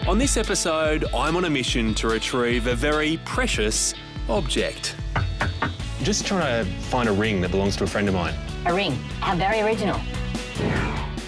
On this episode, I'm on a mission to retrieve a very precious object. I'm just trying to find a ring that belongs to a friend of mine. A ring. How very original.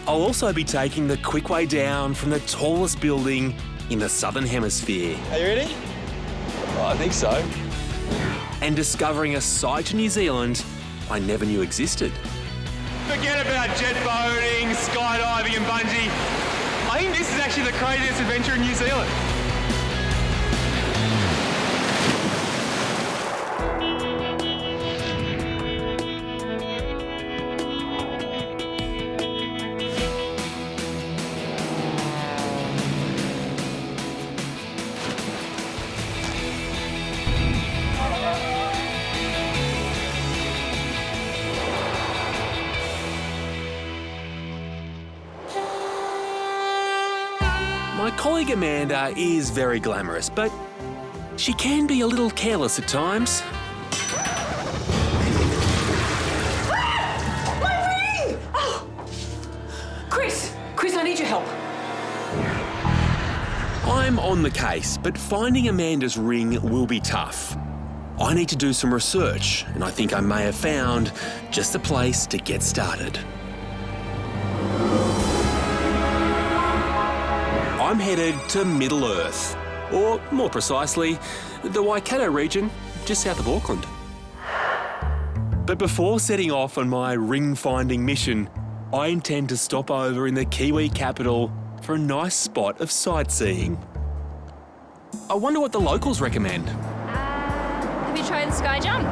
I'll also be taking the quick way down from the tallest building in the Southern Hemisphere. Are you ready? Well, I think so. And discovering a site in New Zealand I never knew existed. Forget about jet boating, skydiving and bungee. I think this is actually the craziest adventure in New Zealand. My colleague Amanda is very glamorous, but she can be a little careless at times. My ring! Oh. Chris, I need your help. I'm on the case, but finding Amanda's ring will be tough. I need to do some research, and I think I may have found just the place to get started. I'm headed to Middle Earth, or more precisely, the Waitomo region, just south of Auckland. But before setting off on my ring-finding mission, I intend to stop over in the Kiwi capital for a nice spot of sightseeing. I wonder what the locals recommend. Have you tried the sky jump?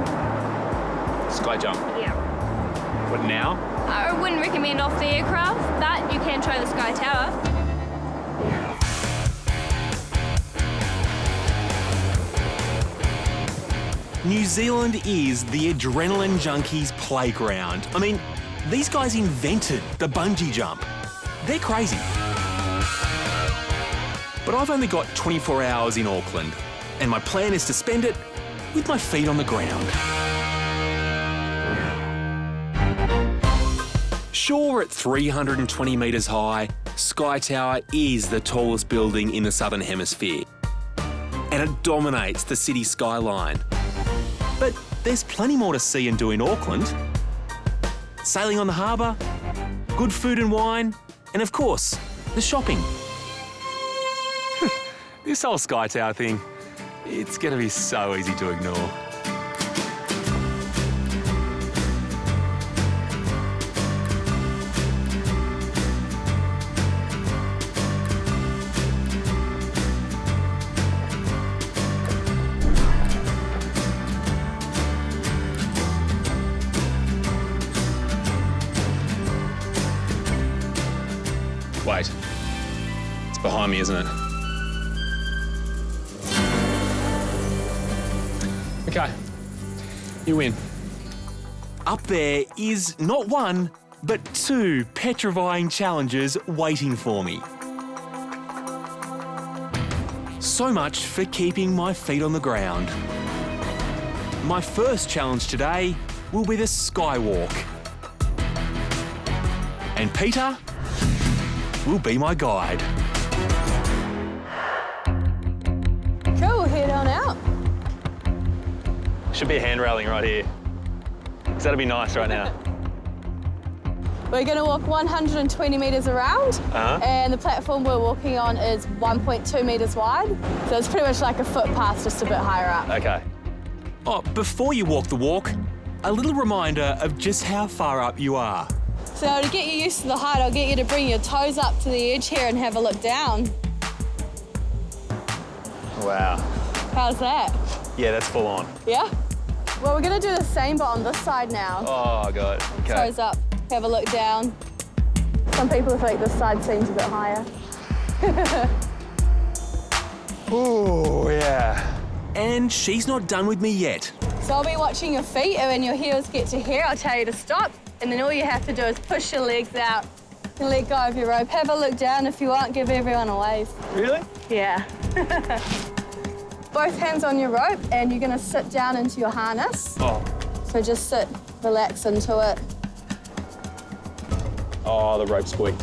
Sky jump. Yeah. What now? I wouldn't recommend off the aircraft, but you can try the sky tower. New Zealand is the adrenaline junkies' playground. I mean, these guys invented the bungee jump. They're crazy. But I've only got 24 hours in Auckland, and my plan is to spend it with my feet on the ground. Sure, at 320 metres high, Sky Tower is the tallest building in the Southern Hemisphere, and it dominates the city skyline. But there's plenty more to see and do in Auckland. Sailing on the harbour, good food and wine, and of course, the shopping. This whole Sky Tower thing, it's going to be so easy to ignore. Wait. It's behind me, isn't it? Okay. You win. Up there is not one, but two petrifying challenges waiting for me. So much for keeping my feet on the ground. My first challenge today will be the skywalk. And Peter will be my guide. Cool, head on out. Should be a hand railing right here. Because that'd be nice right now. We're going to walk 120 metres around, and the platform we're walking on is 1.2 metres wide. So it's pretty much like a footpath, just a bit higher up. Okay. Oh, before you walk the walk, a little reminder of just how far up you are. So to get you used to the height, I'll get you to bring your toes up to the edge here and have a look down. Wow. How's that? Yeah, that's full on. Yeah? Well, we're going to do the same, but on this side now. Oh, God. Okay. Toes up, have a look down. Some people think this side seems a bit higher. Oh, yeah. And she's not done with me yet. So I'll be watching your feet, and when your heels get to here, I'll tell you to stop. And then all you have to do is push your legs out and let go of your rope. Have a look down if you want, give everyone a wave. Really? Yeah. Both hands on your rope, and you're gonna sit down into your harness. Oh. So just sit, relax into it. Oh, the rope squeaked.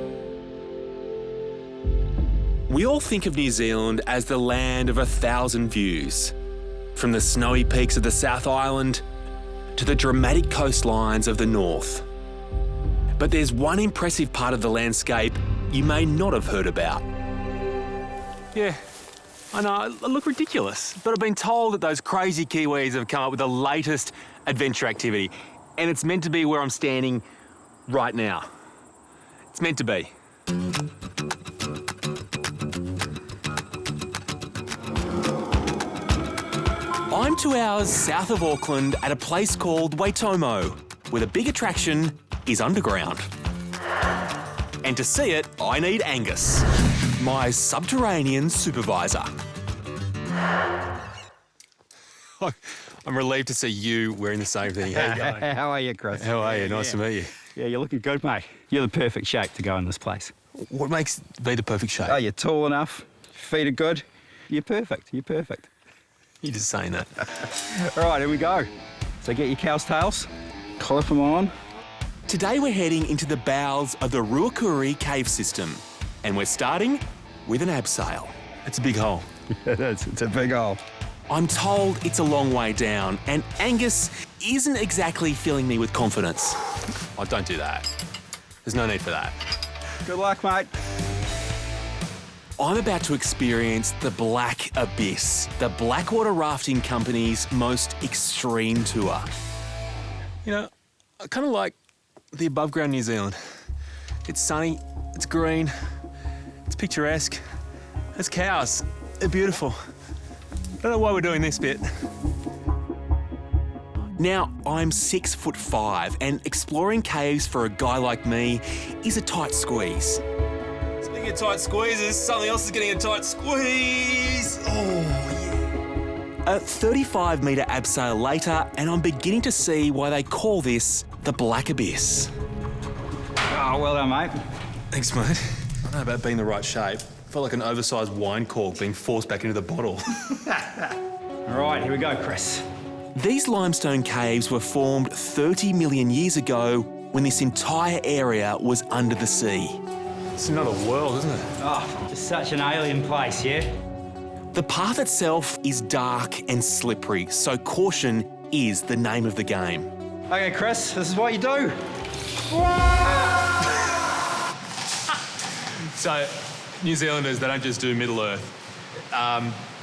We all think of New Zealand as the land of 1,000 views. From the snowy peaks of the South Island to the dramatic coastlines of the north. But there's one impressive part of the landscape you may not have heard about. Yeah, I know, I look ridiculous, but I've been told that those crazy Kiwis have come up with the latest adventure activity, and it's meant to be where I'm standing right now. It's meant to be. I'm 2 hours south of Auckland at a place called Waitomo, where the big attraction is underground. And to see it, I need Angus, my subterranean supervisor. I'm relieved to see you wearing the same thing. How you going? How are you, Chris? How are you? Nice to meet you. Yeah, you're looking good, mate. You're the perfect shape to go in this place. What makes be the perfect shape? Oh, you're tall enough, feet are good. You're perfect, you're perfect. You're just saying that. All right, here we go. So get your cow's tails, clip them on. Today we're heading into the bowels of the Ruakuri cave system, and we're starting with an abseil. It's a big hole. It is, it's a big hole. I'm told it's a long way down, and Angus isn't exactly filling me with confidence. Oh, don't do that. There's no need for that. Good luck, mate. I'm about to experience the Black Abyss, the Blackwater Rafting Company's most extreme tour. You know, I kind of like the above ground New Zealand. It's sunny, it's green, it's picturesque. There's cows, they're beautiful. I don't know why we're doing this bit. Now, I'm 6'5", and exploring caves for a guy like me is a tight squeeze. Speaking of tight squeezes, something else is getting a tight squeeze. Oh, yeah. A 35-metre abseil later, and I'm beginning to see why they call this the Black Abyss. Oh, well done, mate. Thanks, mate. I don't know about being the right shape. I felt like an oversized wine cork being forced back into the bottle. All right, here we go, Chris. These limestone caves were formed 30 million years ago when this entire area was under the sea. It's another world, isn't it? Oh, just such an alien place, yeah? The path itself is dark and slippery, so caution is the name of the game. Okay, Chris, this is what you do. So, New Zealanders, they don't just do Middle Earth.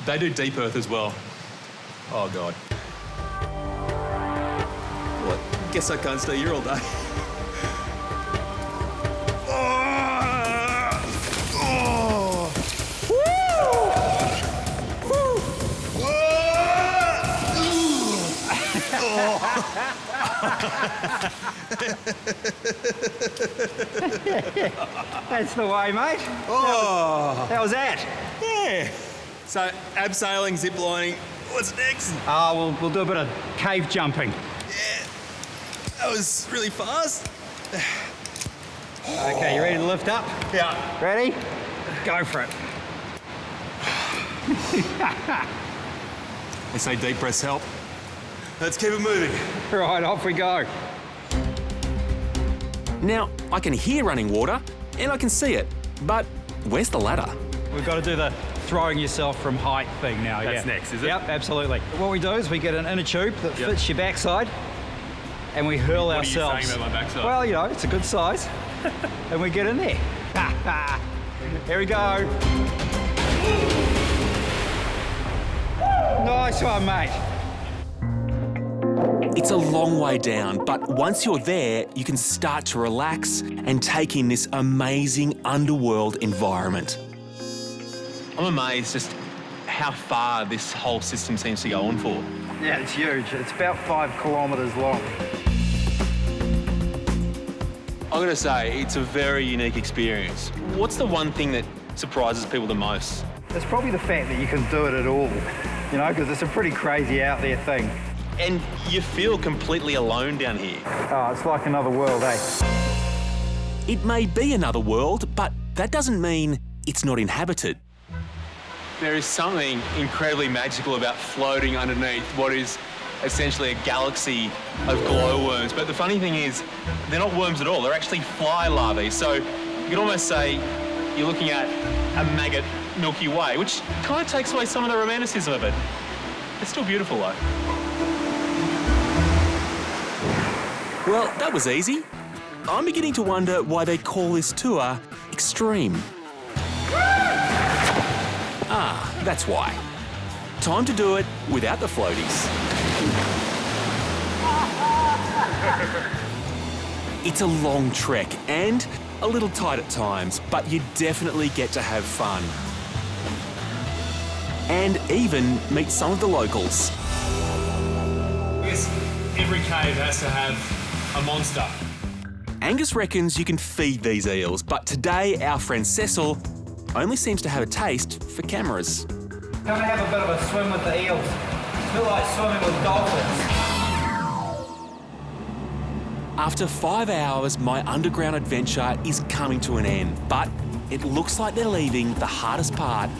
They do Deep Earth as well. Oh, God. Well, guess I can't stay here all day. That's the way, mate. Oh! How was that? Yeah. So, abseiling, ziplining, what's next? We'll do a bit of cave jumping. Yeah. That was really fast. Okay, you ready to lift up? Yeah. Ready? Go for it. They say deep breaths help. Let's keep it moving. Right, off we go. Now, I can hear running water and I can see it, but where's the ladder? We've got to do the throwing yourself from height thing now, That's next, is it? Yep, absolutely. What we do is we get an inner tube that fits your backside and we hurl ourselves. What are you saying about my backside? Well, you know, it's a good size. And we get in there. Here we go. Nice one, mate. It's a long way down, but once you're there, you can start to relax and take in this amazing underworld environment. I'm amazed just how far this whole system seems to go on for. Yeah, it's huge. It's about 5 kilometres long. I'm going to say it's a very unique experience. What's the one thing that surprises people the most? It's probably the fact that you can do it at all, you know, because it's a pretty crazy out there thing. And you feel completely alone down here. Oh, it's like another world, eh? It may be another world, but that doesn't mean it's not inhabited. There is something incredibly magical about floating underneath what is essentially a galaxy of glowworms. But the funny thing is, they're not worms at all. They're actually fly larvae. So you could almost say you're looking at a maggot Milky Way, which kind of takes away some of the romanticism of it. It's still beautiful, though. Well, that was easy. I'm beginning to wonder why they call this tour extreme. Ah, that's why. Time to do it without the floaties. It's a long trek and a little tight at times, but you definitely get to have fun. And even meet some of the locals. I guess every cave has to have a monster. Angus reckons you can feed these eels, but today our friend Cecil only seems to have a taste for cameras. Come and have a bit of a swim with the eels. It's a bit like swimming with dolphins. After 5 hours, my underground adventure is coming to an end, but it looks like they're leaving the hardest part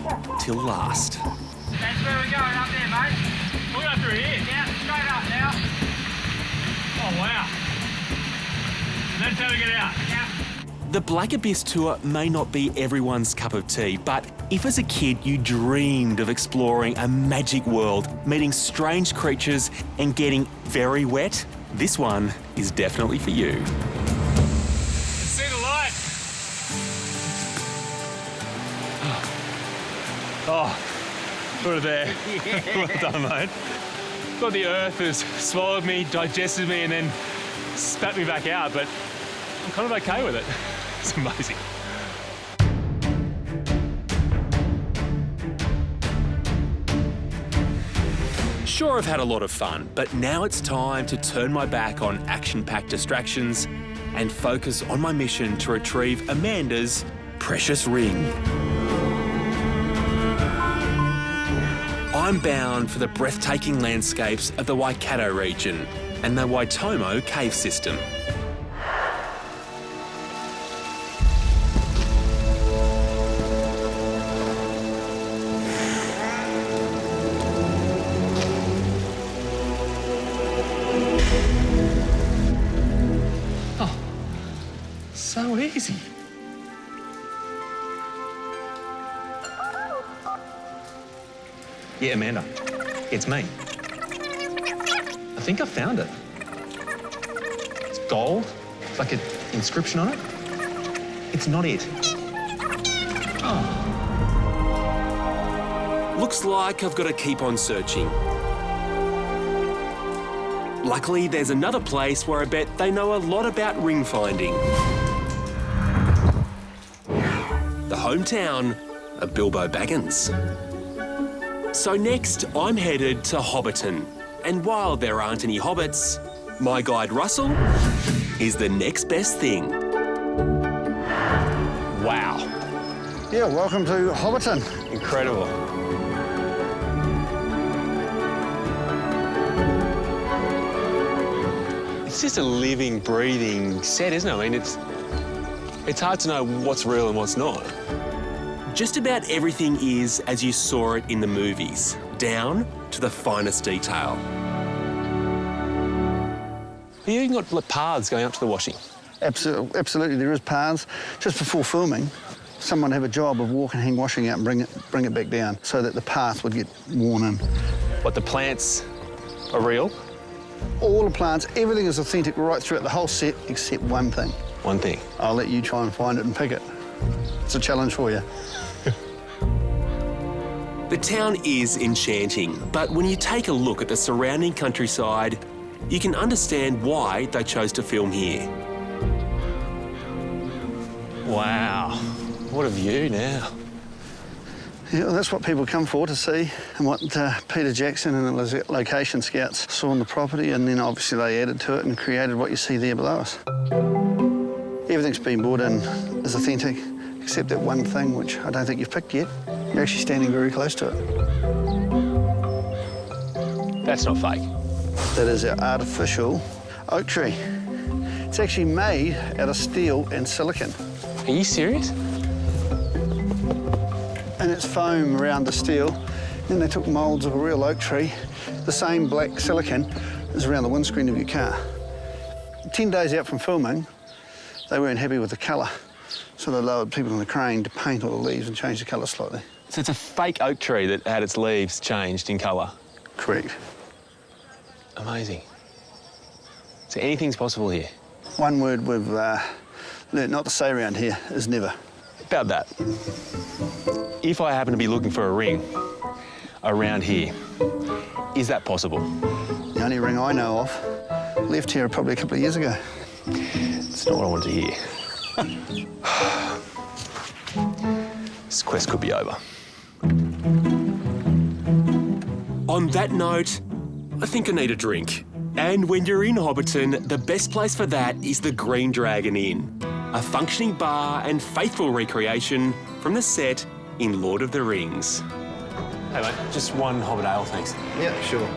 till last. That's where we're going, up there, mate. We're going through here. Yeah, straight up now. Oh, wow. That's how we get out. Yeah. The Black Abyss tour may not be everyone's cup of tea, but if as a kid you dreamed of exploring a magic world, meeting strange creatures and getting very wet, this one is definitely for you. See the light. Oh, put it there. Well done, mate. Thought the earth has swallowed me, digested me, and then spat me back out, but I'm kind of okay with it. It's amazing. Sure, I've had a lot of fun, but now it's time to turn my back on action-packed distractions and focus on my mission to retrieve Amanda's precious ring. I'm bound for the breathtaking landscapes of the Waikato region and the Waitomo cave system. So easy. Yeah, Amanda, it's me. I think I found it. It's gold, like an inscription on it. It's not it. Oh. Looks like I've got to keep on searching. Luckily, there's another place where I bet they know a lot about ring finding. The hometown of Bilbo Baggins. So next, I'm headed to Hobbiton. And while there aren't any hobbits, my guide Russell is the next best thing. Wow. Yeah, welcome to Hobbiton. Incredible. It's just a living, breathing set, isn't it? I mean, it's hard to know what's real and what's not. Just about everything is as you saw it in the movies, down to the finest detail. You even got paths going up to the washing. Absolutely, there is paths. Just before filming, someone have a job of walking, hang washing out and bring it back down so that the path would get worn in. What, the plants are real? All the plants, everything is authentic right throughout the whole set except one thing. One thing. I'll let you try and find it and pick it. It's a challenge for you. The town is enchanting, but when you take a look at the surrounding countryside, you can understand why they chose to film here. Wow, what a view now. Yeah, well, that's what people come for, to see, and what Peter Jackson and the location scouts saw on the property, and then obviously they added to it and created what you see there below us. Everything's been brought in as authentic, except that one thing, which I don't think you've picked yet. You're actually standing very close to it. That's not fake. That is our artificial oak tree. It's actually made out of steel and silicon. Are you serious? And it's foam around the steel. Then they took moulds of a real oak tree. The same black silicon is around the windscreen of your car. 10 days out from filming, they weren't happy with the colour. So So they lowered people on the crane to paint all the leaves and change the colour slightly. So it's a fake oak tree that had its leaves changed in colour? Correct. Amazing. So anything's possible here? One word we've learnt not to say around here is never. About that. If I happen to be looking for a ring around here, is that possible? The only ring I know of left here probably a couple of years ago. It's not what I wanted to hear. This quest could be over. On that note, I think I need a drink. And when you're in Hobbiton, the best place for that is the Green Dragon Inn, a functioning bar and faithful recreation from the set in Lord of the Rings. Hey, mate, just one Hobbit ale, thanks. Yeah, sure.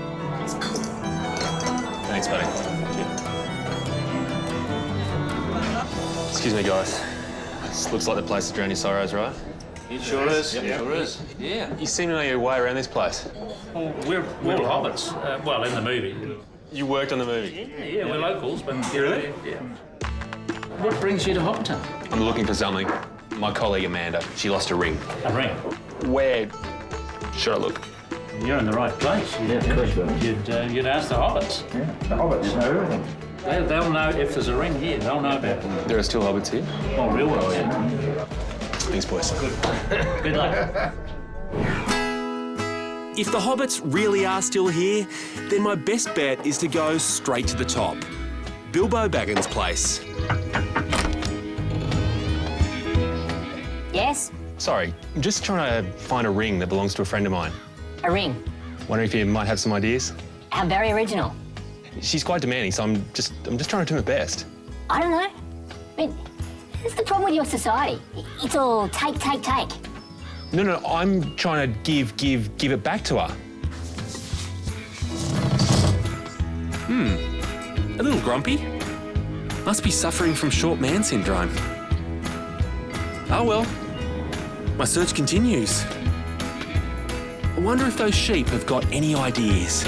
Thanks, buddy. Excuse me, guys. This looks like the place to drown your sorrows, right? It sure is. Yep. Sure is. Yeah. You seem to know your way around this place. Well, we're all hobbits. Well, in the movie. You worked on the movie? Yeah, we're locals, but... Really? Yeah. What brings you to Hobbiton? I'm looking for something. My colleague Amanda, she lost a ring. A ring? Where should I look? You're in the right place. Yeah, of course you are. You'd ask the hobbits. Yeah, the hobbits know everything. They'll know if there's a ring here. They'll know about it. There are still hobbits here? Oh, real well, yeah. Thanks, boys. Good luck. If the hobbits really are still here, then my best bet is to go straight to the top. Bilbo Baggins' place. Yes? Sorry, I'm just trying to find a ring that belongs to a friend of mine. A ring. Wondering if you might have some ideas? How very original. She's quite demanding, so I'm just trying to do my best. I don't know. I mean, what's the problem with your society? It's all take, take, take. No, I'm trying to give it back to her. A little grumpy. Must be suffering from short man syndrome. Oh well, my search continues. I wonder if those sheep have got any ideas.